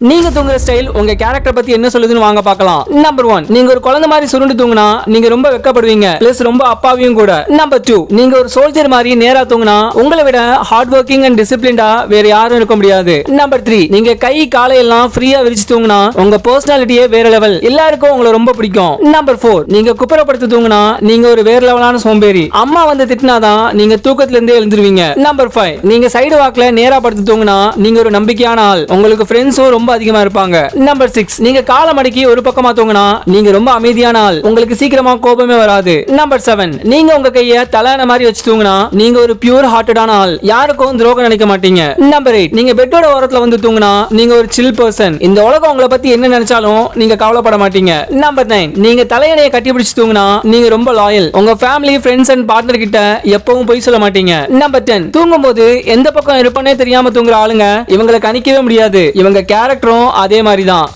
நீங்க தூங்குற ஸ்டைல் உங்க கேரக்டர் பத்தி என்ன சொல்லுதுன்னு வாங்க பார்க்கலாம். நம்பர் 1, நீங்க ஒரு குழந்தை மாதிரி சுருண்டு தூங்குனா நீங்க ரொம்ப வெக்கப்படுவீங்க, பிளஸ் ரொம்ப அப்பாவியும் கூட. நம்பர் 2, நீங்க ஒரு சோல்ஜர் மாதிரி நேரா தூங்குனா உங்களை விட ஹார்ட் ஒர்க்கிங் அண்ட் டிசிப்ளின்டா வேற யாரும் இருக்க முடியாது. நம்பர் 3, நீங்க கை காலை எல்லாம் ஃப்ரீயா விரிச்சு தூங்குனா உங்க பர்சனாலிட்டியே வேற லெவல், எல்லாருக்கும் உங்களை ரொம்ப பிடிக்கும். நம்பர் 4, நீங்க குப்புறப்படுத்து தூங்குனா நீங்க ஒரு வேற லெவலான சோம்பேறி, அம்மா வந்து திட்டினாதான் நீங்க தூக்கத்துல இருந்தே எழுந்துருவீங்க. நம்பர் 5, நீங்க சைடு வாக்ல நேரா படுத்து தூங்குனா நீங்க ஒரு நம்பிக்கையான ஆள், உங்களுக்கு ஃப்ரெண்ட்ஸும் ரொம்ப அதிகமா இருப்பாங்க. நம்பர் 6, நீங்க கால மடக்கி ஒரு பக்கமா தூங்குனா நீங்க ரொம்ப அமைதியான ஆள், உங்களுக்கு சீக்கிரமா கோபமே வராது. நம்பர் 7, நீங்க உங்க கைய தலான மாதிரி வச்சு தூங்குனா நீங்க ஒரு பியூர் ஹார்ட்டடான ஆள், யாருக்கும் துரோகம் நினைக்க மாட்டீங்க. நம்பர் 8, நீங்க பெட்டோட ஓரத்துல வந்து தூங்குனா நீங்க ஒரு சில் பர்சன், இந்த உலகம் உங்களை பத்தி என்ன நினைச்சாலும் நீங்க கவலைப்பட மாட்டீங்க. நம்பர் 9, நீங்க தலையணையை கட்டி பிடிச்சு தூங்குனா நீங்க ரொம்ப லாயல், உங்க ஃபேமிலி ஃப்ரெண்ட்ஸ் அண்ட் பார்ட்னர் கிட்ட எப்பவும் பொய் சொல்ல மாட்டீங்க. நம்பர் 10, தூங்கும்போது எந்த பக்கம் இருப்பனே தெரியாம தூங்குற ஆளுங்க இவங்களை கணிக்கவே முடியாது, இவங்க கேரக்டரும் அதே மாதிரி தான்.